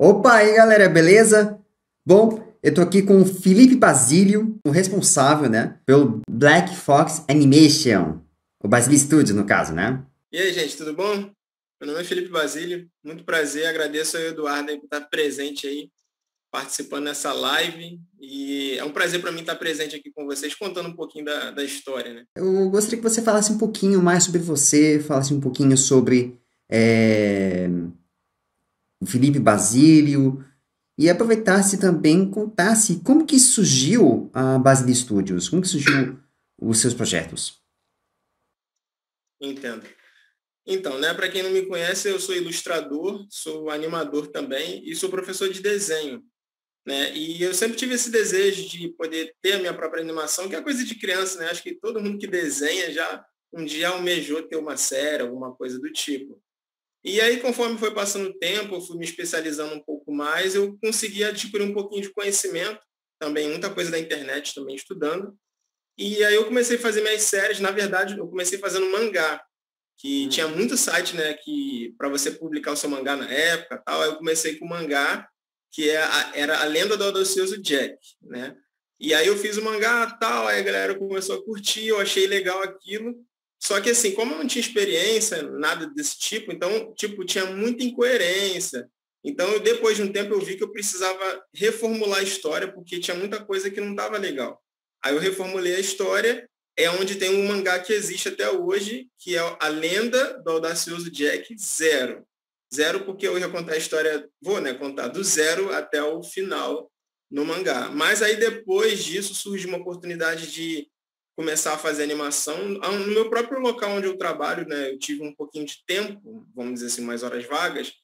Opa, aí galera, beleza? Bom, eu tô aqui com o Felipe Basílio, o responsável, né, pelo Black Fox Animation, o Basílio Studios, no caso, né? E aí, gente, tudo bom? Meu nome é Felipe Basílio, muito prazer, agradeço ao Eduardo aí por estar presente aí, participando dessa live, e é um prazer para mim estar presente aqui com vocês, contando um pouquinho da história, né? Eu gostaria que você falasse um pouquinho mais sobre você, falasse um pouquinho sobre o Felipe Basílio, e aproveitasse também, contasse como que surgiu a Basílio Studios, como que surgiu os seus projetos. Entendo. Então, né, para quem não me conhece, eu sou ilustrador, sou animador também e sou professor de desenho, né? E eu sempre tive esse desejo de poder ter a minha própria animação, que é coisa de criança, né? Acho que todo mundo que desenha já um dia almejou ter uma série, alguma coisa do tipo. E aí, conforme foi passando o tempo, eu fui me especializando um pouco mais, eu consegui adquirir um pouquinho de conhecimento, também muita coisa da internet, também estudando. E aí eu comecei a fazer minhas séries, na verdade, eu comecei fazendo mangá, que tinha muito site, né, que para você publicar o seu mangá na época, tal. Aí eu comecei com o mangá, era a Lenda do Audacioso Jack, né? E aí eu fiz o mangá, tal, aí a galera começou a curtir, eu achei legal aquilo. Só que assim, como eu não tinha experiência, nada desse tipo, então, tipo, tinha muita incoerência. Então, depois de um tempo eu vi que eu precisava reformular a história porque tinha muita coisa que não estava legal. Aí eu reformulei a história, é onde tem um mangá que existe até hoje, que é a Lenda do Audacioso Jack Zero. Zero porque eu ia contar a história, vou, né, contar do zero até o final no mangá. Mas aí depois disso surge uma oportunidade de começar a fazer animação no meu próprio local onde eu trabalho, né? Eu tive um pouquinho de tempo, vamos dizer assim, mais horas vagas.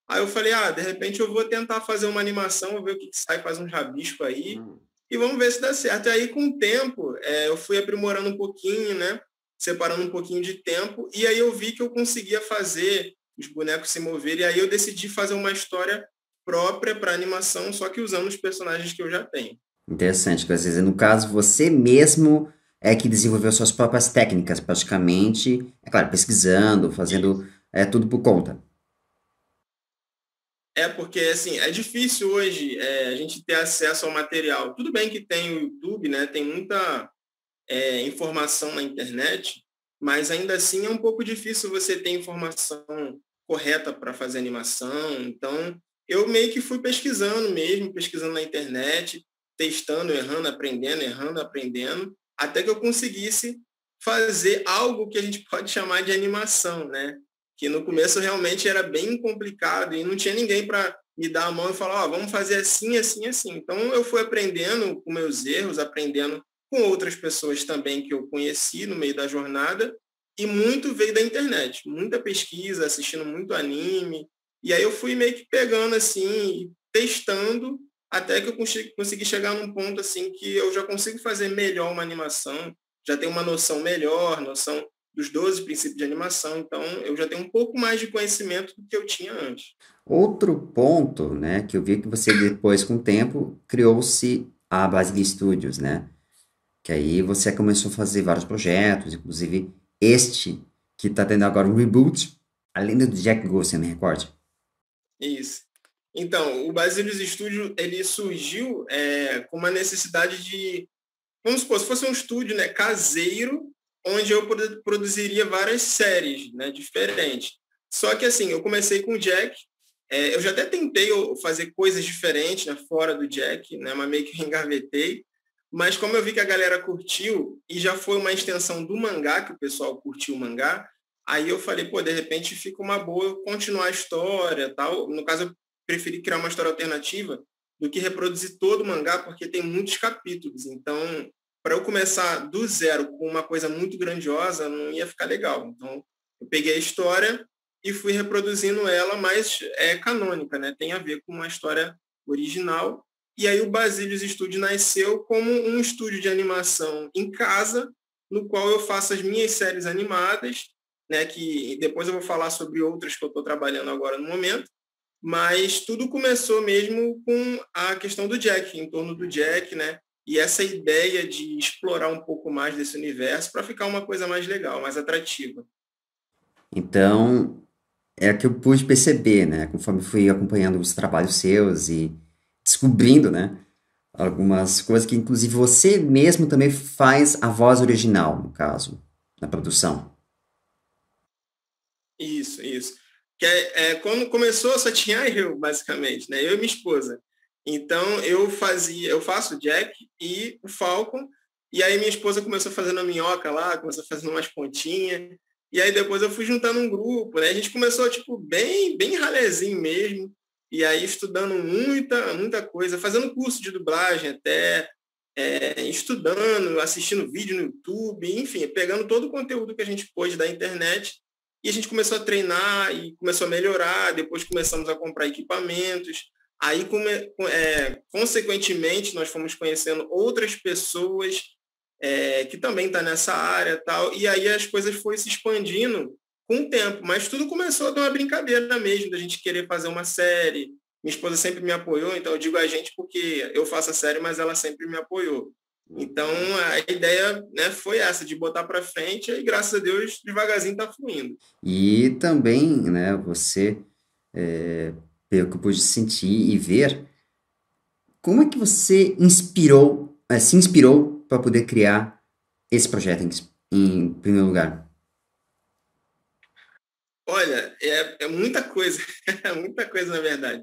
Aí eu falei, de repente eu vou tentar fazer uma animação, vou ver o que sai, faz um rabisco aí e vamos ver se dá certo. E aí, com o tempo, eu fui aprimorando um pouquinho, né? Separando um pouquinho de tempo, e aí eu vi que eu conseguia fazer os bonecos se moverem, e aí eu decidi fazer uma história própria para animação, só que usando os personagens que eu já tenho. Interessante, quer dizer, no caso, você mesmo é que desenvolveu suas próprias técnicas, praticamente, é claro, pesquisando, fazendo tudo por conta. É porque, assim, é difícil hoje a gente ter acesso ao material. Tudo bem que tem o YouTube, né? Tem muita informação na internet, mas ainda assim é um pouco difícil você ter informação correta para fazer animação. Então, eu meio que fui pesquisando mesmo, pesquisando na internet, testando, errando, aprendendo, até que eu conseguisse fazer algo que a gente pode chamar de animação, né? Que no começo realmente era bem complicado e não tinha ninguém para me dar a mão e falar, vamos fazer assim, assim, assim. Então eu fui aprendendo com meus erros, aprendendo com outras pessoas também que eu conheci no meio da jornada, e muito veio da internet, muita pesquisa, assistindo muito anime, e aí eu fui meio que pegando assim, testando, até que eu consegui chegar num ponto assim que eu já consigo fazer melhor uma animação, já tenho uma noção melhor, noção dos 12 princípios de animação, então eu já tenho um pouco mais de conhecimento do que eu tinha antes. Outro ponto, né, que eu vi que você depois, com o tempo, criou-se a Basili Studios, né? Que aí você começou a fazer vários projetos, inclusive este, que está tendo agora um reboot, além do Jack Ghost, me recorde. Isso. Então, o Basilius Studio, ele surgiu com uma necessidade de, vamos supor, se fosse um estúdio, né, caseiro, onde eu produziria várias séries, né, diferentes. Só que assim, eu comecei com o Jack, eu já até tentei fazer coisas diferentes, né, fora do Jack, né, mas meio que engavetei. Mas como eu vi que a galera curtiu e já foi uma extensão do mangá, que o pessoal curtiu o mangá, aí eu falei, pô, de repente fica uma boa eu continuar a história, tal. No caso, eu preferi criar uma história alternativa do que reproduzir todo o mangá, porque tem muitos capítulos. Então, para eu começar do zero com uma coisa muito grandiosa, não ia ficar legal. Então, eu peguei a história e fui reproduzindo ela, mas é canônica, né? Tem a ver com uma história original. E aí o Basílios Studio nasceu como um estúdio de animação em casa, no qual eu faço as minhas séries animadas, né? Que depois eu vou falar sobre outras que eu estou trabalhando agora no momento. Mas tudo começou mesmo com a questão do Jack, em torno do Jack, né? E essa ideia de explorar um pouco mais desse universo para ficar uma coisa mais legal, mais atrativa. Então, é que eu pude perceber, né? Conforme fui acompanhando os trabalhos seus e descobrindo, né? Algumas coisas que, inclusive, você mesmo também faz a voz original, no caso, na produção. Isso. Que quando começou, só tinha eu, basicamente, né? Eu e minha esposa. Então, eu faço o Jack e o Falcon, e aí minha esposa começou fazendo a minhoca lá, começou fazendo umas pontinhas, e aí depois eu fui juntando um grupo, né? A gente começou, tipo, bem ralezinho mesmo, e aí estudando muita coisa, fazendo curso de dublagem até, estudando, assistindo vídeo no YouTube, enfim, pegando todo o conteúdo que a gente pôde da internet e a gente começou a treinar e começou a melhorar, depois começamos a comprar equipamentos. Aí, consequentemente, nós fomos conhecendo outras pessoas que também estão nessa área tal, e aí as coisas foram se expandindo com o tempo, mas tudo começou de uma brincadeira mesmo, da gente querer fazer uma série. Minha esposa sempre me apoiou, então eu digo a gente porque eu faço a série, mas ela sempre me apoiou. Então a ideia, né, foi essa, de botar para frente e graças a Deus devagarzinho está fluindo. E também, né, você, pelo que eu pude sentir e ver, como é que você se inspirou para poder criar esse projeto em primeiro lugar? Olha, é muita coisa, é muita coisa na verdade.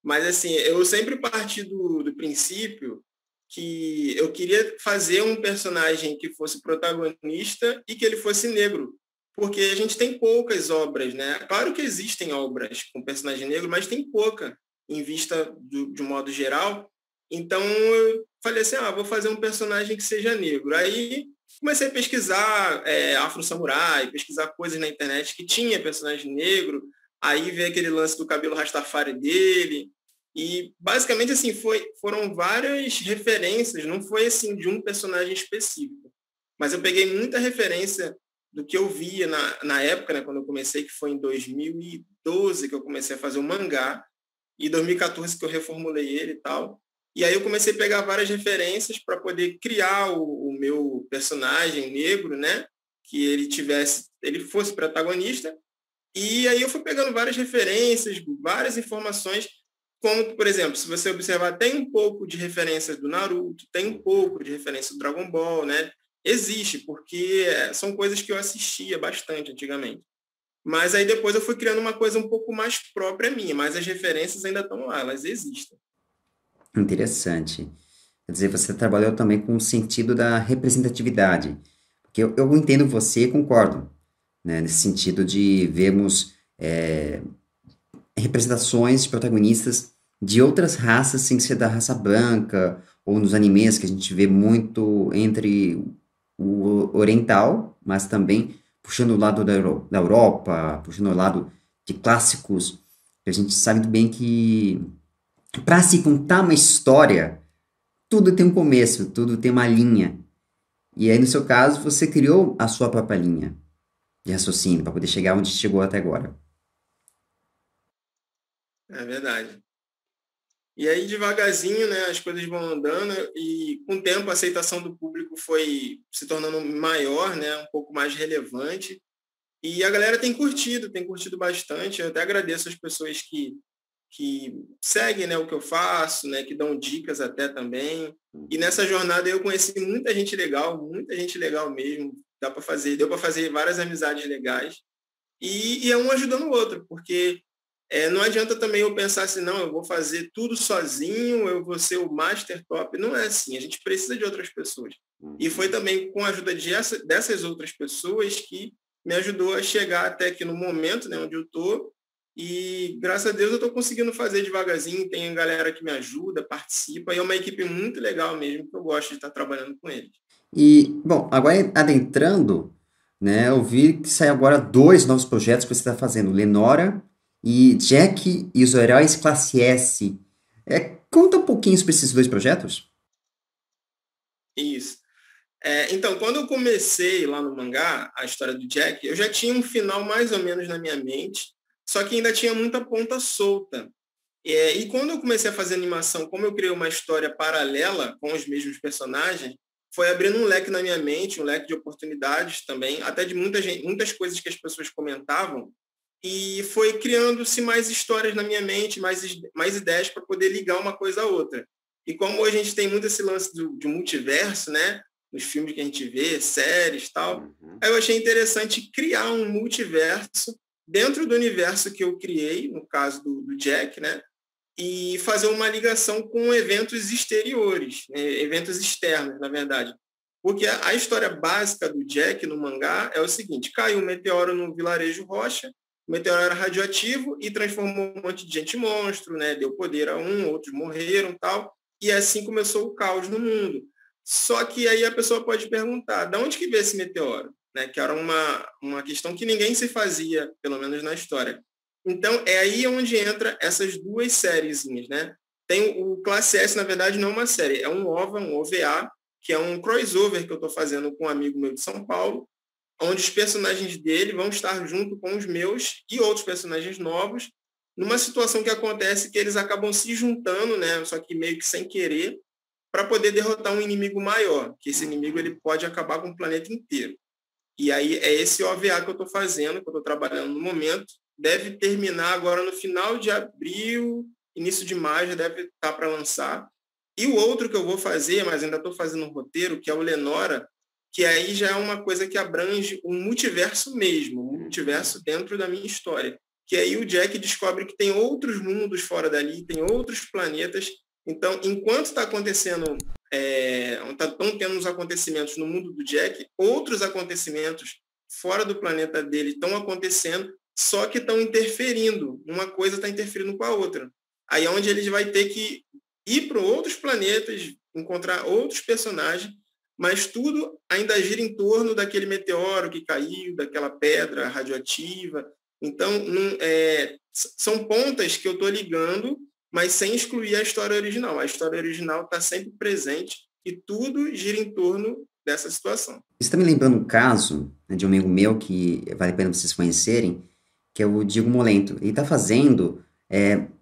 Mas assim, eu sempre parti do princípio que eu queria fazer um personagem que fosse protagonista e que ele fosse negro. Porque a gente tem poucas obras, né? Claro que existem obras com personagem negro, mas tem pouca em vista de um modo geral. Então eu falei assim, vou fazer um personagem que seja negro. Aí comecei a pesquisar Afro-Samurai, pesquisar coisas na internet que tinha personagem negro, aí veio aquele lance do cabelo Rastafari dele, e basicamente assim foram várias referências, não foi assim de um personagem específico, mas eu peguei muita referência do que eu via na época, né, quando eu comecei, que foi em 2012 que eu comecei a fazer o mangá, e 2014 que eu reformulei ele e tal. E aí eu comecei a pegar várias referências para poder criar o meu personagem negro, né? Que ele fosse protagonista. E aí eu fui pegando várias referências, várias informações, como, por exemplo, se você observar, tem um pouco de referências do Naruto, tem um pouco de referência do Dragon Ball, né? Existe, porque são coisas que eu assistia bastante antigamente. Mas aí depois eu fui criando uma coisa um pouco mais própria minha, mas as referências ainda estão lá, elas existem. Interessante. Quer dizer, você trabalhou também com o sentido da representatividade. Porque eu entendo você e concordo, né, nesse sentido de vermos representações de protagonistas de outras raças sem ser da raça branca, ou nos animes que a gente vê muito entre o oriental, mas também puxando o lado da Europa, puxando o lado de clássicos, que a gente sabe bem que para se contar uma história, tudo tem um começo, tudo tem uma linha. E aí, no seu caso, você criou a sua própria linha de raciocínio para poder chegar onde chegou até agora. É verdade. E aí, devagarzinho, né, as coisas vão andando e, com o tempo, a aceitação do público foi se tornando maior, né, um pouco mais relevante. E a galera tem curtido bastante. Eu até agradeço as pessoas que seguem, né, o que eu faço, né, que dão dicas até também. E nessa jornada eu conheci muita gente legal mesmo. Deu para fazer várias amizades legais. E é um ajudando o outro, porque não adianta também eu pensar assim, não, eu vou fazer tudo sozinho, eu vou ser o master top. Não é assim, a gente precisa de outras pessoas. E foi também com a ajuda dessas outras pessoas que me ajudou a chegar até aqui no momento, né, onde eu estou. E graças a Deus eu estou conseguindo fazer devagarzinho, tem galera que me ajuda, participa, e é uma equipe muito legal mesmo, que eu gosto de estar trabalhando com eles. E, bom, agora adentrando, né, eu vi que sai agora dois novos projetos que você está fazendo, Lenora e Jack e os Heróis Classe S. Conta um pouquinho sobre esses dois projetos. Isso. Então, quando eu comecei lá no mangá, a história do Jack, eu já tinha um final mais ou menos na minha mente, só que ainda tinha muita ponta solta. E quando eu comecei a fazer animação, como eu criei uma história paralela com os mesmos personagens, foi abrindo um leque na minha mente, um leque de oportunidades também, até de muitas coisas que as pessoas comentavam, e foi criando-se mais histórias na minha mente, mais ideias para poder ligar uma coisa à outra. E como hoje a gente tem muito esse lance de multiverso, né? Nos filmes que a gente vê, séries e tal, aí eu achei interessante criar um multiverso dentro do universo que eu criei, no caso do Jack, né? E fazer uma ligação com eventos exteriores, né? Eventos externos, na verdade. Porque a história básica do Jack no mangá é o seguinte: caiu um meteoro no vilarejo Rocha, o meteoro era radioativo e transformou um monte de gente em monstro, né? Deu poder a um, outros morreram, tal, e assim começou o caos no mundo. Só que aí a pessoa pode perguntar, de onde que veio esse meteoro? Né? Que era uma questão que ninguém se fazia, pelo menos na história. Então, é aí onde entra essas duas sériezinhas, né? Tem o Classe S, na verdade, não é uma série, é um OVA, um OVA, que é um crossover que eu estou fazendo com um amigo meu de São Paulo, onde os personagens dele vão estar junto com os meus e outros personagens novos, numa situação que acontece que eles acabam se juntando, né? Só que meio que sem querer, para poder derrotar um inimigo maior, que esse inimigo ele pode acabar com o planeta inteiro. E aí é esse OVA que eu estou fazendo, que eu estou trabalhando no momento, deve terminar agora no final de abril, início de maio, já deve estar para lançar. E o outro que eu vou fazer, mas ainda estou fazendo um roteiro, que é o Lenora, que aí já é uma coisa que abrange um multiverso mesmo, um multiverso dentro da minha história. Que aí o Jack descobre que tem outros mundos fora dali, tem outros planetas. Então, enquanto está acontecendo, estão tendo os acontecimentos no mundo do Jack, outros acontecimentos fora do planeta dele estão acontecendo, só que estão interferindo. Uma coisa está interferindo com a outra. Aí é onde ele vai ter que ir para outros planetas, encontrar outros personagens, mas tudo ainda gira em torno daquele meteoro que caiu, daquela pedra radioativa. Então, são pontas que eu estou ligando, mas sem excluir a história original. A história original está sempre presente e tudo gira em torno dessa situação. Isso está me lembrando um caso, né, de um amigo meu que vale a pena vocês conhecerem, que é o Diego Molento. Ele está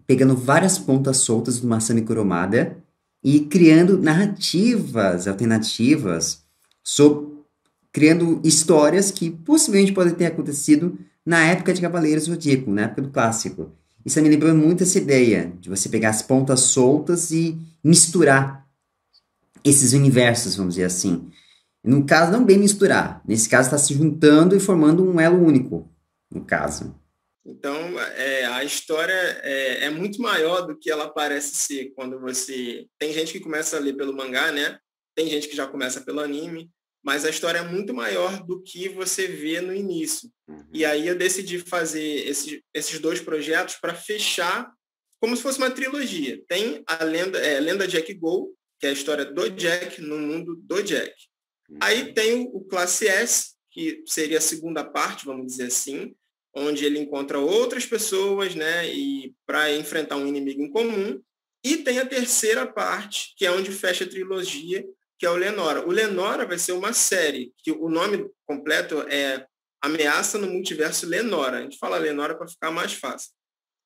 pegando várias pontas soltas do Masami Kurumada e criando narrativas alternativas, criando histórias que possivelmente podem ter acontecido na época de Cavaleiros do Zodíaco, na época do clássico. Isso me lembrou muito essa ideia de você pegar as pontas soltas e misturar esses universos, vamos dizer assim. No caso, não bem misturar. Nesse caso, está se juntando e formando um elo único, no caso. Então, a história é muito maior do que ela parece ser quando você... Tem gente que começa a ler pelo mangá, né? Tem gente que já começa pelo anime, mas a história é muito maior do que você vê no início. E aí eu decidi fazer esses dois projetos para fechar como se fosse uma trilogia. Tem a Lenda Jack Go, que é a história do Jack no mundo do Jack. Aí tem o Classe S, que seria a segunda parte, vamos dizer assim, onde ele encontra outras pessoas, né, e para enfrentar um inimigo em comum. E tem a terceira parte, que é onde fecha a trilogia, que é o Lenora. O Lenora vai ser uma série, que o nome completo é Ameaça no Multiverso Lenora. A gente fala Lenora para ficar mais fácil.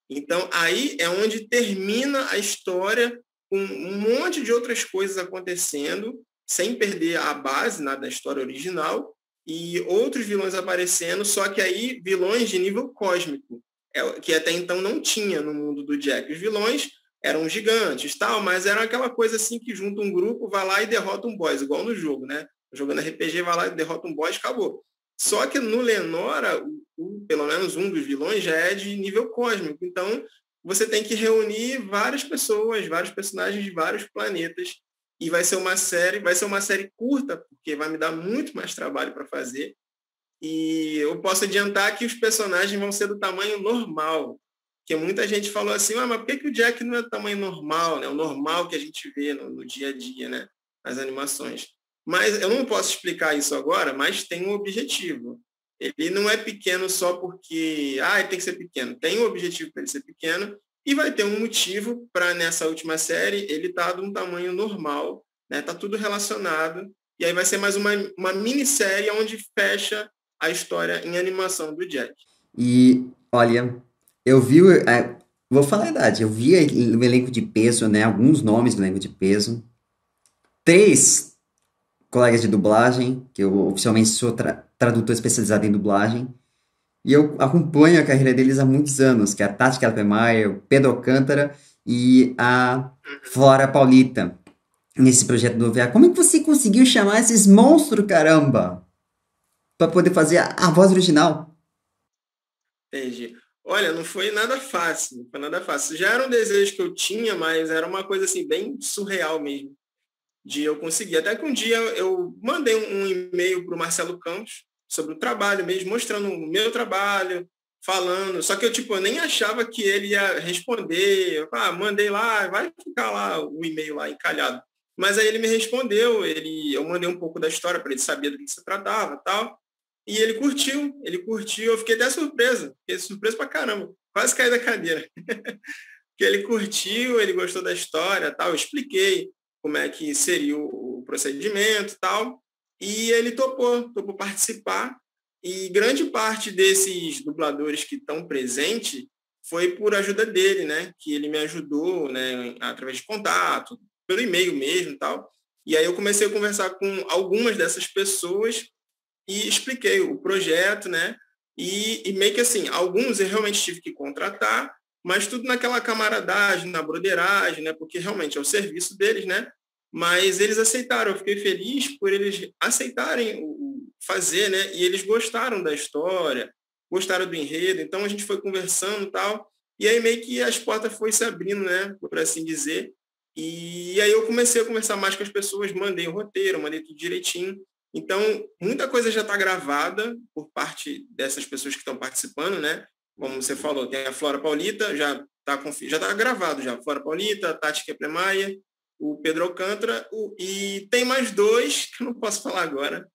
Então, aí é onde termina a história, com um monte de outras coisas acontecendo, sem perder a base, né, da história original, e outros vilões aparecendo, só que aí vilões de nível cósmico, que até então não tinha no mundo do Jack. Os vilões eram gigantes, tal, mas era aquela coisa assim que junta um grupo, vai lá e derrota um boss, igual no jogo, né? Jogando RPG, vai lá e derrota um boss, acabou. Só que no Lenora, pelo menos um dos vilões já é de nível cósmico. Então, você tem que reunir várias pessoas, vários personagens de vários planetas. E vai ser uma série curta, porque vai me dar muito mais trabalho para fazer. E eu posso adiantar que os personagens vão ser do tamanho normal. Porque muita gente falou assim, mas por que o Jack não é do tamanho normal, né? O normal que a gente vê no dia a dia, né? Nas animações. Mas eu não posso explicar isso agora, mas tem um objetivo. Ele não é pequeno só porque ele tem que ser pequeno. Tem um objetivo para ele ser pequeno e vai ter um motivo para, nessa última série, ele estar de um tamanho normal, né? Tá tudo relacionado. E aí vai ser mais uma minissérie onde fecha a história em animação do Jack. E, olha, vou falar a verdade, eu vi o elenco de peso, né? Alguns nomes do elenco de peso. 3 colegas de dublagem, que eu oficialmente sou tradutor especializado em dublagem. E eu acompanho a carreira deles há muitos anos, que é a Tati Kelpermeier, o Pedro Alcântara e a Flora Paulita, nesse projeto do OVA. Como é que você conseguiu chamar esses monstros, caramba, para poder fazer a voz original? Entendi. Olha, não foi nada fácil, não foi nada fácil. Já era um desejo que eu tinha, mas era uma coisa assim bem surreal mesmo, de eu conseguir. Até que um dia eu mandei um e-mail para o Marcelo Campos sobre o trabalho mesmo, mostrando o meu trabalho, falando. Só que eu tipo eu nem achava que ele ia responder. Eu, mandei lá, vai ficar lá o e-mail lá encalhado. Mas aí ele me respondeu, eu mandei um pouco da história para ele saber do que se tratava, tal. E ele curtiu, eu fiquei até surpreso, fiquei surpreso pra caramba, quase caí da cadeira. Porque ele curtiu, ele gostou da história, tal, eu expliquei como é que seria o procedimento, tal, e ele topou participar, e grande parte desses dubladores que estão presentes foi por ajuda dele, né, que ele me ajudou, né, através de contato, pelo e-mail mesmo, tal, e aí eu comecei a conversar com algumas dessas pessoas e expliquei o projeto, né? E meio que assim, alguns eu realmente tive que contratar, mas tudo naquela camaradagem, na broderagem, né? Porque realmente é o serviço deles, né? Mas eles aceitaram, eu fiquei feliz por eles aceitarem o fazer, né? E eles gostaram da história, gostaram do enredo, então a gente foi conversando e tal, e aí meio que as portas foi se abrindo, né? Por assim dizer. E aí eu comecei a conversar mais com as pessoas, mandei o roteiro, mandei tudo direitinho. Então, muita coisa já está gravada por parte dessas pessoas que estão participando, né? Como você falou, tem a Flora Paulita, já tá gravado já. Flora Paulita, a Tati Keplemaier, o Pedro Alcântara, e tem mais dois, que eu não posso falar agora,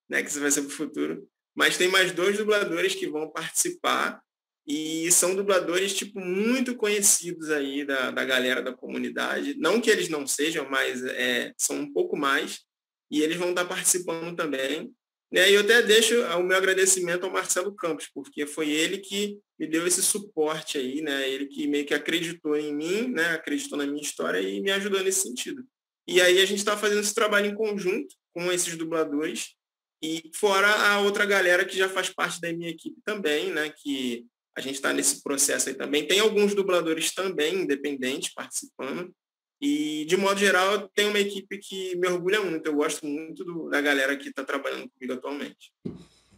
né? Que isso vai ser para o futuro. Mas tem mais dois dubladores que vão participar e são dubladores, tipo, muito conhecidos aí da galera da comunidade. Não que eles não sejam, mas são um pouco mais e eles vão estar participando também. Né? E eu até deixo o meu agradecimento ao Marcelo Campos, porque foi ele que me deu esse suporte aí, né? Ele que meio que acreditou em mim, né? Acreditou na minha história e me ajudou nesse sentido. E aí a gente está fazendo esse trabalho em conjunto com esses dubladores e fora a outra galera que já faz parte da minha equipe também, né? Que a gente está nesse processo aí também. Tem alguns dubladores também independentes participando, e, de modo geral, tem uma equipe que me orgulha muito. Eu gosto muito da galera que está trabalhando comigo atualmente.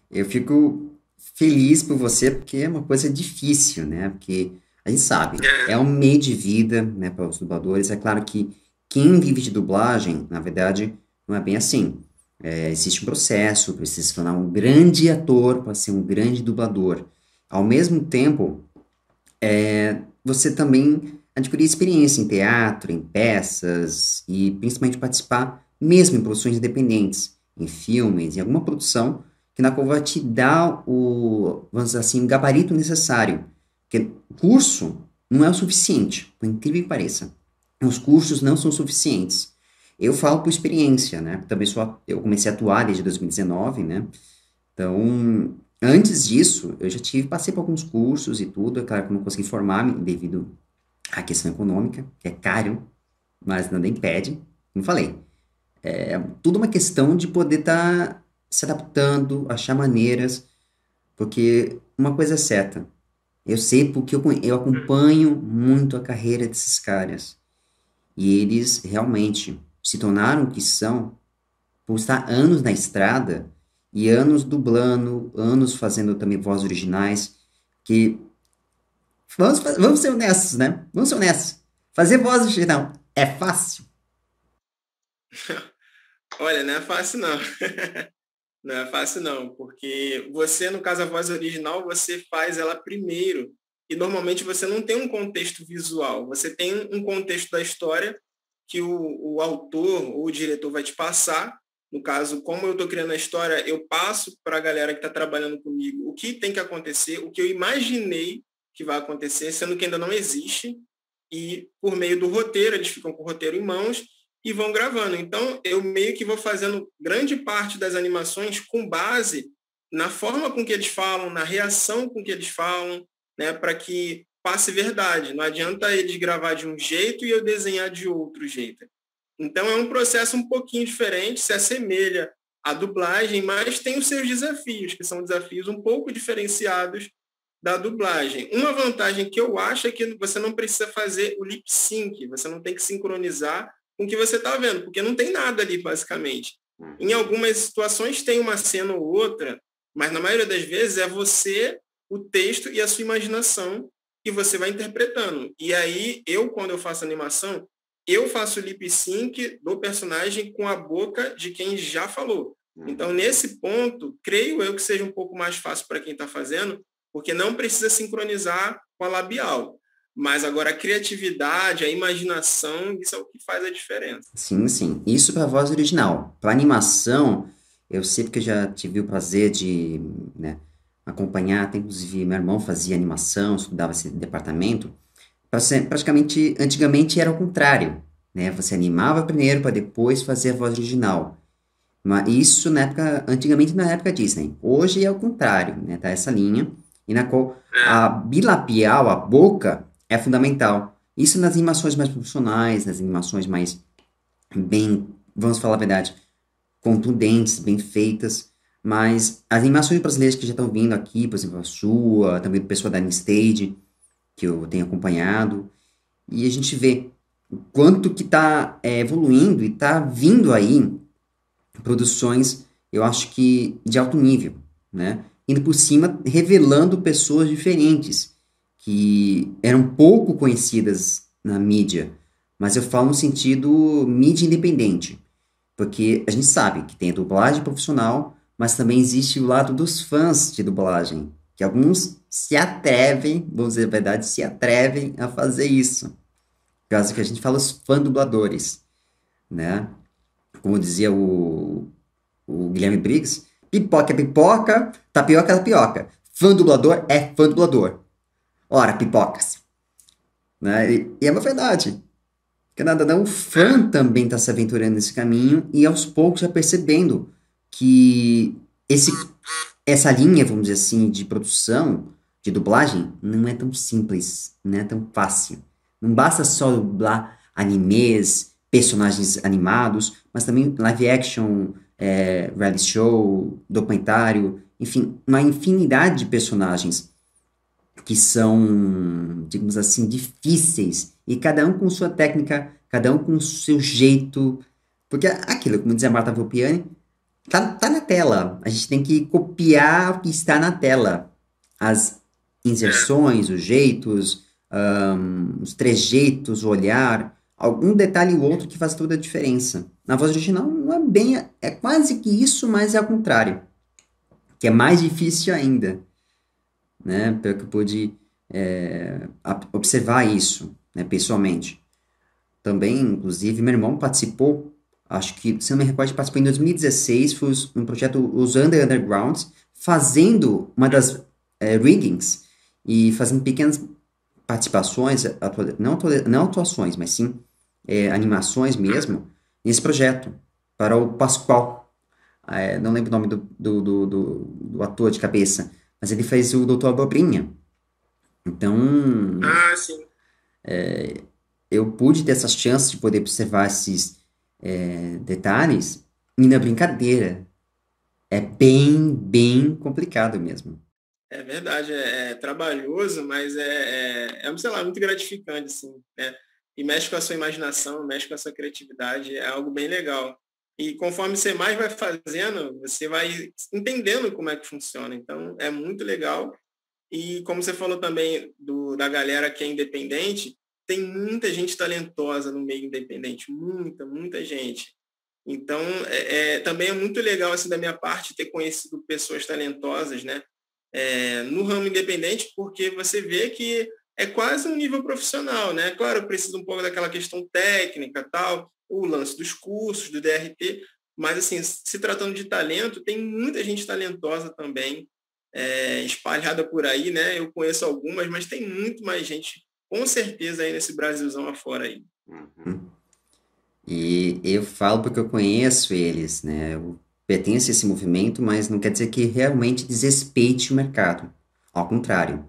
Eu fico feliz por você, porque é uma coisa difícil, né? Porque a gente sabe, é um meio de vida, né, para os dubladores. É claro que quem vive de dublagem, na verdade, não é bem assim. Existe um processo, precisa se tornar um grande ator para ser um grande dublador. Ao mesmo tempo, você também adquirir experiência em teatro, em peças e principalmente participar mesmo em produções independentes, em filmes, em alguma produção que na qual vai te dar o, vamos dizer assim, o gabarito necessário. Porque o curso não é o suficiente, por incrível que pareça. Os cursos não são suficientes. Eu falo por experiência, né? Também eu comecei a atuar desde 2019, né? Então, antes disso, eu já passei por alguns cursos e tudo. É claro que eu não consegui formar-me devido à questão econômica, que é caro, mas nada impede. Como falei, é tudo uma questão de poder estar se adaptando, achar maneiras, porque uma coisa é certa, eu sei porque eu acompanho muito a carreira desses caras, e eles realmente se tornaram o que são por estar anos na estrada e anos dublando, anos fazendo também vozes originais, que vamos ser honestos, né? Vamos ser honestos. Fazer voz original é fácil. Olha, não é fácil não. Não é fácil não, porque você, no caso, a voz original, você faz ela primeiro. E normalmente você não tem um contexto visual, você tem um contexto da história que o autor ou o diretor vai te passar. No caso, como eu estou criando a história, eu passo para a galera que está trabalhando comigo o que tem que acontecer, o que eu imaginei que vai acontecer, sendo que ainda não existe. E por meio do roteiro, eles ficam com o roteiro em mãos e vão gravando. Então, eu meio que vou fazendo grande parte das animações com base na forma com que eles falam, na reação com que eles falam, né, para que passe verdade. Não adianta eles gravar de um jeito e eu desenhar de outro jeito. Então, é um processo um pouquinho diferente, se assemelha a dublagem, mas tem os seus desafios, que são desafios um pouco diferenciados da dublagem. Uma vantagem que eu acho é que você não precisa fazer o lip sync, você não tem que sincronizar com o que você está vendo, porque não tem nada ali, basicamente. Em algumas situações tem uma cena ou outra, mas na maioria das vezes é você, o texto e a sua imaginação que você vai interpretando. E aí, quando eu faço animação, eu faço o lip sync do personagem com a boca de quem já falou. Então, nesse ponto, creio eu que seja um pouco mais fácil para quem está fazendo, porque não precisa sincronizar com a labial. Mas agora a criatividade, a imaginação, isso é o que faz a diferença. Sim, sim. Isso para voz original. Para animação, eu sei porque eu já tive o prazer de, né, acompanhar, até inclusive meu irmão fazia animação, estudava esse departamento. Praticamente, antigamente era o contrário, né? Você animava primeiro para depois fazer a voz original. Mas isso antigamente na época Disney. Hoje é o contrário, né? Tá essa linha e na qual a bilabial, a boca, é fundamental. Isso nas animações mais profissionais, nas animações mais bem, vamos falar a verdade, contundentes, bem feitas. Mas as animações brasileiras que já estão vindo aqui, por exemplo, a sua, também do pessoal da Stage, que eu tenho acompanhado, e a gente vê o quanto que está evoluindo e está vindo aí produções, eu acho que de alto nível, né? Indo por cima, revelando pessoas diferentes, que eram pouco conhecidas na mídia, mas eu falo no sentido mídia independente, porque a gente sabe que tem a dublagem profissional, mas também existe o lado dos fãs de dublagem, que alguns se atrevem, vamos dizer a verdade, se atrevem a fazer isso. Por causa que a gente fala os fã dubladores, né? Como dizia o Guilherme Briggs, pipoca é pipoca, tapioca é tapioca. Fã dublador é fã dublador. Ora, pipocas. Né? E é uma verdade. Porque nada, não, o fã também está se aventurando nesse caminho e aos poucos já percebendo que essa linha, vamos dizer assim, de produção, de dublagem, não é tão simples, não é tão fácil. Não basta só dublar animes, personagens animados, mas também live action, reality show, documentário, enfim, uma infinidade de personagens que são, digamos assim, difíceis, e cada um com sua técnica, cada um com o seu jeito, porque aquilo, como dizia a Marta Volpiani, tá na tela, a gente tem que copiar o que está na tela, as inserções, os jeitos, os trejeitos, o olhar, algum detalhe ou outro que faz toda a diferença. Na voz original não é bem, é quase que isso, mas é ao contrário, que é mais difícil ainda, né? Pelo que eu pude observar isso, né, pessoalmente. Também, inclusive, meu irmão participou, acho que, se não me recordo, participou em 2016, foi um projeto Os Undergrounds, fazendo uma das riggings e fazendo pequenas participações, não atuações, mas sim animações mesmo, nesse projeto, para o Pascoal. Não lembro o nome do ator de cabeça, mas ele fez o Doutor Abobrinha. Então, Sim. eu pude ter essas chances de poder observar esses detalhes e na brincadeira. É bem, bem complicado mesmo. É verdade, é trabalhoso, mas sei lá, muito gratificante, assim, né? E mexe com a sua imaginação, mexe com a sua criatividade, é algo bem legal. E conforme você mais vai fazendo, você vai entendendo como é que funciona. Então, é muito legal. E como você falou também da galera que é independente, tem muita gente talentosa no meio independente, muita, muita gente. Então, também é muito legal, assim, da minha parte, ter conhecido pessoas talentosas, né? No ramo independente, porque você vê que é quase um nível profissional, né? Claro, precisa um pouco daquela questão técnica, tal, o lance dos cursos, do DRT, mas, assim, se tratando de talento, tem muita gente talentosa também, espalhada por aí, né? Eu conheço algumas, mas tem muito mais gente, com certeza, aí nesse Brasilzão afora aí. E eu falo porque eu conheço eles, né? Eu pertenço a esse movimento, mas não quer dizer que realmente desrespeite o mercado. Ao contrário.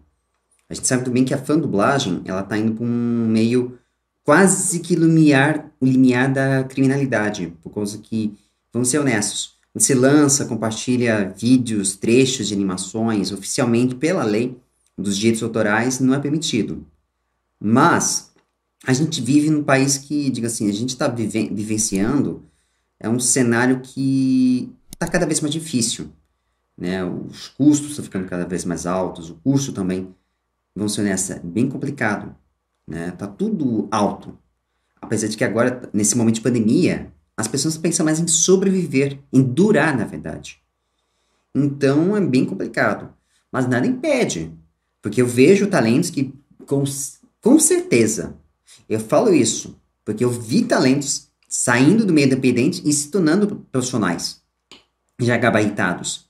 A gente sabe também que a fã-dublagem, ela tá indo para um meio quase que o limiar da criminalidade, por causa que, vamos ser honestos, Você lança, compartilha vídeos, trechos de animações, oficialmente pela lei dos direitos autorais, não é permitido. Mas a gente vive num país que, diga assim, a gente está vivenciando um cenário que está cada vez mais difícil, né? Os custos estão ficando cada vez mais altos, o custo também, vamos ser honestos, é bem complicado, né? Tá tudo alto. Apesar de que agora, nesse momento de pandemia, as pessoas pensam mais em sobreviver, em durar, na verdade. Então é bem complicado. Mas nada impede. Porque eu vejo talentos que, com certeza, eu falo isso, porque eu vi talentos saindo do meio independente e se tornando profissionais, já gabaritados.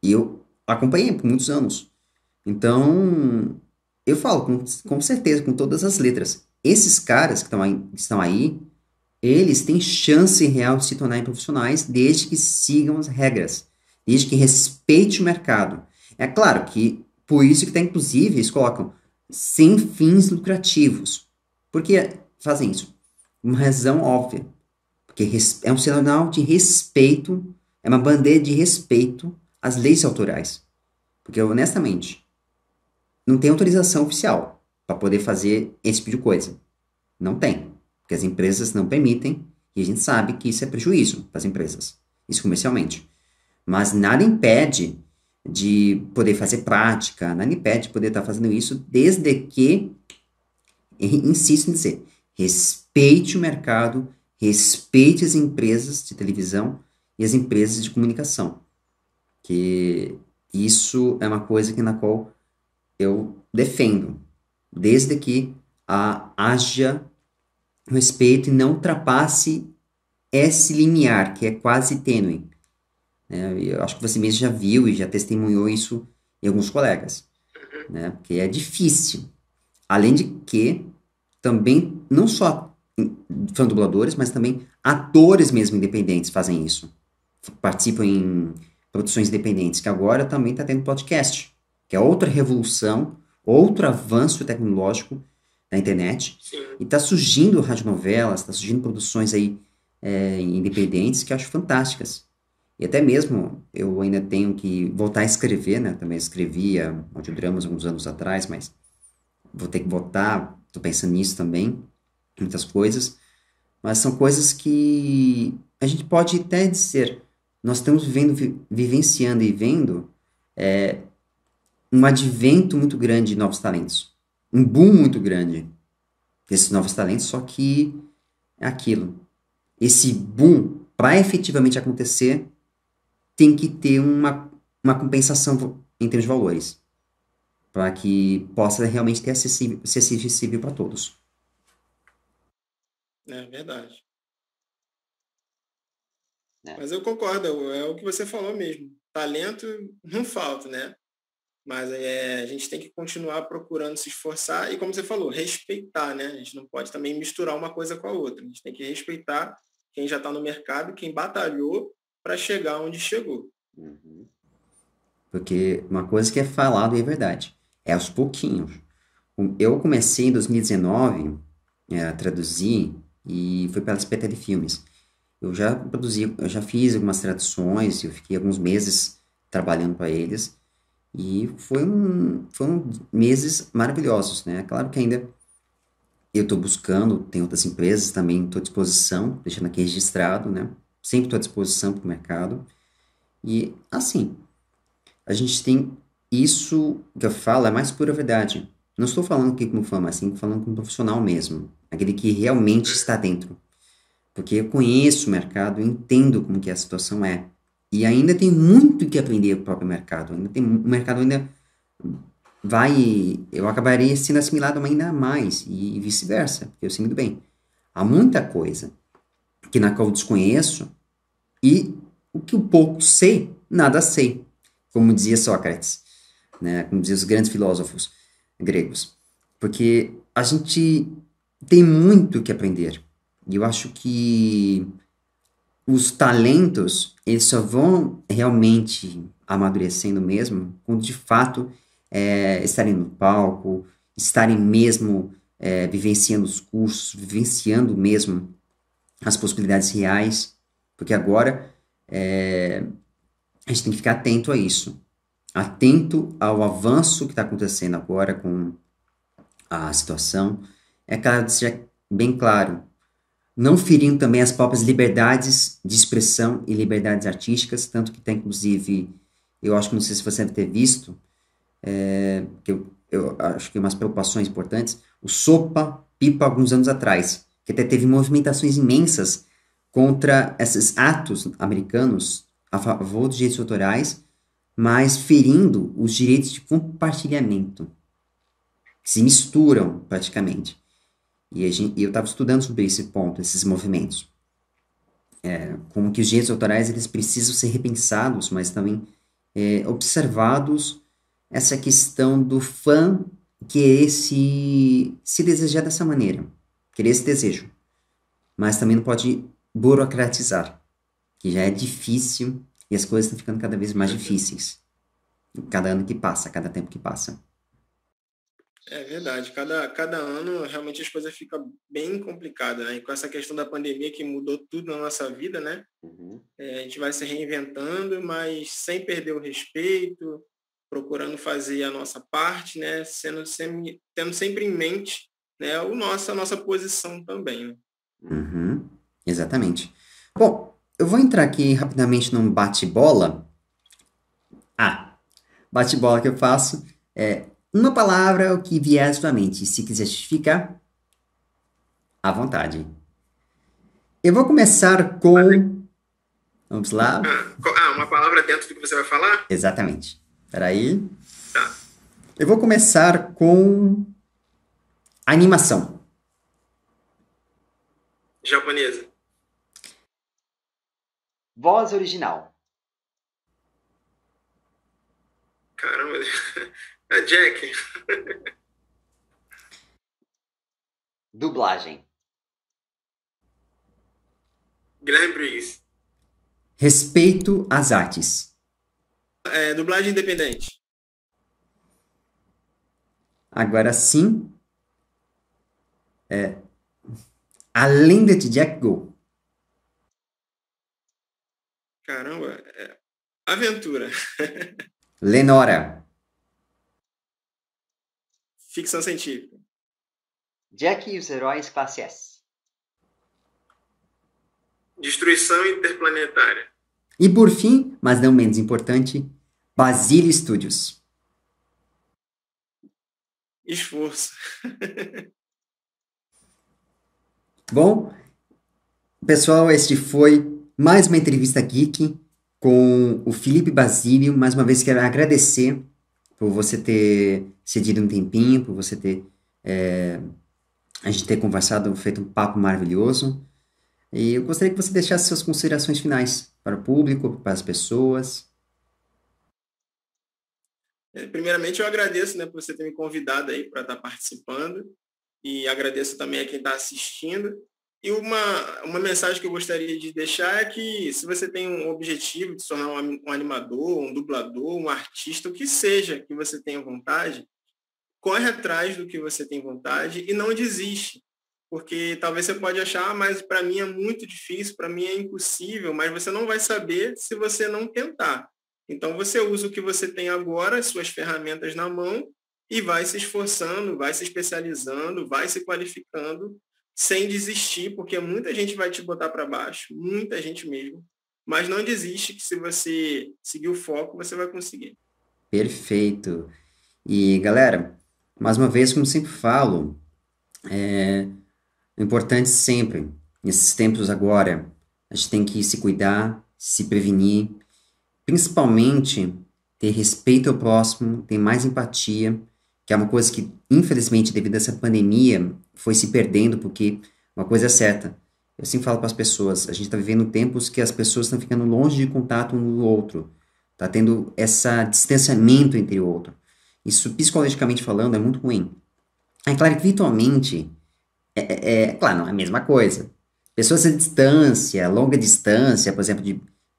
E eu acompanhei por muitos anos. Então, eu falo com certeza, com todas as letras. Esses caras que estão aí, eles têm chance real de se tornarem profissionais desde que sigam as regras, desde que respeite o mercado. É claro que por isso que tem, inclusive, eles colocam sem fins lucrativos. Por que fazem isso? Uma razão óbvia. Porque é um sinal de respeito, é uma bandeira de respeito às leis autorais. Porque, honestamente, não tem autorização oficial para poder fazer esse tipo de coisa. Não tem. Porque as empresas não permitem, e a gente sabe que isso é prejuízo para as empresas, isso comercialmente. Mas nada impede de poder fazer prática, nada impede de poder estar fazendo isso, desde que, insisto em dizer, respeite o mercado, respeite as empresas de televisão e as empresas de comunicação. Que isso é uma coisa na qual eu defendo, desde que haja respeito e não ultrapasse esse limiar, que é quase tênue. Né? Eu acho que você mesmo já viu e já testemunhou isso em alguns colegas, né? Porque é difícil. Além de que, também, não só dubladores, mas também atores mesmo independentes fazem isso. Participam em produções independentes, que agora também está tendo podcast, que é outra revolução, outro avanço tecnológico da internet. Sim. E está surgindo radionovelas, está surgindo produções aí independentes que eu acho fantásticas. E até mesmo eu ainda tenho que voltar a escrever, né? Também escrevia audiodramas alguns anos atrás, mas vou ter que voltar, estou pensando nisso também, muitas coisas. Mas são coisas que a gente pode até dizer, nós estamos vivenciando e vendo um advento muito grande de novos talentos. Um boom muito grande desses novos talentos, só que é aquilo. Esse boom, para efetivamente acontecer, tem que ter uma compensação em termos de valores, para que possa realmente ser acessível para todos. É verdade. Mas eu concordo, é o que você falou mesmo. Talento não falta, né? Mas a gente tem que continuar procurando se esforçar e, como você falou, respeitar, né? A gente não pode também misturar uma coisa com a outra. A gente tem que respeitar quem já está no mercado, quem batalhou para chegar onde chegou. Uhum. Porque uma coisa que é falado e é verdade, é aos pouquinhos. Eu comecei em 2019 a traduzir e foi pela SPT de Filmes. Eu já produzi, eu já fiz algumas traduções, eu fiquei alguns meses trabalhando para eles e foram meses maravilhosos, né? Claro que ainda eu estou buscando, tem outras empresas também, estou à disposição, deixando aqui registrado, né? Sempre estou à disposição para o mercado. E assim, a gente tem isso que eu falo, é mais pura verdade. Não estou falando aqui como fã, mas sim falando como profissional mesmo. Aquele que realmente está dentro. Porque eu conheço o mercado, eu entendo como que a situação é. E ainda tem muito que aprender o próprio mercado. O mercado ainda eu acabarei sendo assimilado ainda mais e vice-versa, porque eu sei muito bem. Há muita coisa que na qual eu desconheço e o que eu pouco sei, nada sei, como dizia Sócrates, né? Como diziam os grandes filósofos gregos. Porque a gente tem muito que aprender. E eu acho que os talentos, eles só vão realmente amadurecendo mesmo quando de fato estarem no palco, estarem mesmo vivenciando os cursos, vivenciando mesmo as possibilidades reais, porque agora A gente tem que ficar atento a isso. Atento ao avanço que está acontecendo agora com a situação. É claro, seja bem claro, não ferindo também as próprias liberdades de expressão e liberdades artísticas, tanto que tem, inclusive, eu acho que não sei se você deve ter visto, que eu acho que umas preocupações importantes, o Sopa Pipa, alguns anos atrás, que até teve movimentações imensas contra esses atos americanos a favor dos direitos autorais, mas ferindo os direitos de compartilhamento, que se misturam praticamente. E eu estava estudando sobre esse ponto, esses movimentos. Como que os direitos autorais eles precisam ser repensados, mas também observados essa questão do fã querer se desejar dessa maneira, querer esse desejo, mas também não pode burocratizar, que já é difícil e as coisas estão ficando cada vez mais difíceis, cada ano que passa, cada tempo que passa. É verdade, cada ano realmente as coisas ficam bem complicadas, né? E com essa questão da pandemia que mudou tudo na nossa vida, né? A gente vai se reinventando, mas sem perder o respeito, procurando fazer a nossa parte, né? Tendo sempre em mente, né? A nossa posição também, né? Uhum, exatamente. Bom, eu vou entrar aqui rapidamente num bate-bola. Bate-bola que eu faço é uma palavra o que vier à sua mente. Se quiser justificar, à vontade. Eu vou começar com. Vamos lá? Uma palavra dentro do que você vai falar? Exatamente. Peraí. Tá. Eu vou começar com animação. Japonesa. Voz original. Caramba. Jack. Dublagem. Guilherme Briggs. Respeito às artes. Dublagem independente. Agora sim. A Lenda de Jack Go. Caramba. Aventura. Lenora. Ficção científica. Jack e os Heróis Classe S. Destruição interplanetária. E por fim, mas não menos importante, Basile Studios. Esforço. Bom, pessoal, este foi mais uma entrevista geek com o Felipe Basílio. Mais uma vez quero agradecer por você ter cedido um tempinho, por você ter a gente ter conversado, feito um papo maravilhoso. E eu gostaria que você deixasse suas considerações finais para o público, para as pessoas. Primeiramente, eu agradeço, né, por você ter me convidado aí para estar participando e agradeço também a quem está assistindo. E uma mensagem que eu gostaria de deixar é que se você tem um objetivo de se tornar um animador, um dublador, um artista, o que seja que você tenha vontade, corre atrás do que você tem vontade e não desiste. Porque talvez você pode achar, mas para mim é muito difícil, para mim é impossível, mas você não vai saber se você não tentar. Então você usa o que você tem agora, as suas ferramentas na mão, e vai se esforçando, vai se especializando, vai se qualificando, sem desistir, porque muita gente vai te botar para baixo, muita gente mesmo. Mas não desiste, que se você seguir o foco, você vai conseguir. Perfeito. E galera, mais uma vez, como sempre falo, é importante sempre, nesses tempos agora, a gente tem que se cuidar, se prevenir, principalmente ter respeito ao próximo, ter mais empatia, que é uma coisa que, infelizmente, devido a essa pandemia, foi se perdendo, porque uma coisa é certa, eu sempre falo para as pessoas, a gente está vivendo tempos que as pessoas estão ficando longe de contato um do outro, está tendo esse distanciamento entre o outro. Isso, psicologicamente falando, é muito ruim. É claro que virtualmente, claro, não é a mesma coisa. Pessoas à distância, longa distância, por exemplo,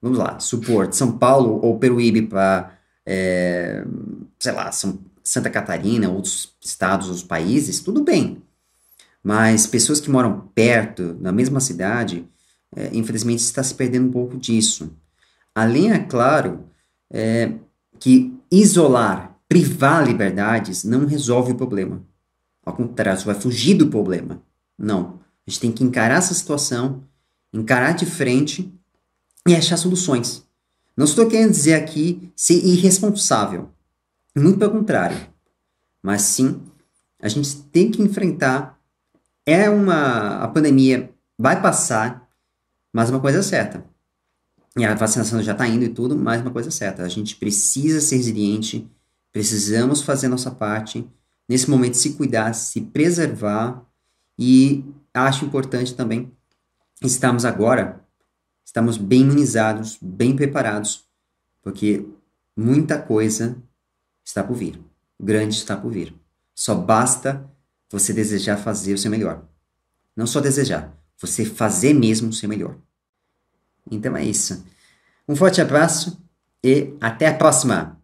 vamos lá, supor, de São Paulo ou Peruíbe para, sei lá, Santa Catarina, outros estados, outros países, tudo bem. Mas pessoas que moram perto, na mesma cidade, infelizmente está se perdendo um pouco disso. Além, é claro, que isolar, privar liberdades não resolve o problema. Ao contrário, você vai fugir do problema. Não. A gente tem que encarar essa situação, encarar de frente e achar soluções. Não estou querendo dizer aqui ser irresponsável. Muito pelo contrário. Mas sim, a gente tem que enfrentar. A pandemia vai passar, mas uma coisa é certa. E a vacinação já está indo e tudo, mas uma coisa é certa. A gente precisa ser resiliente, precisamos fazer a nossa parte. Nesse momento, se cuidar, se preservar. E acho importante também estamos bem imunizados, bem preparados, porque muita coisa está por vir. Grande está por vir. Só basta você desejar fazer o seu melhor. Não só desejar, você fazer mesmo o seu melhor. Então é isso. Um forte abraço e até a próxima!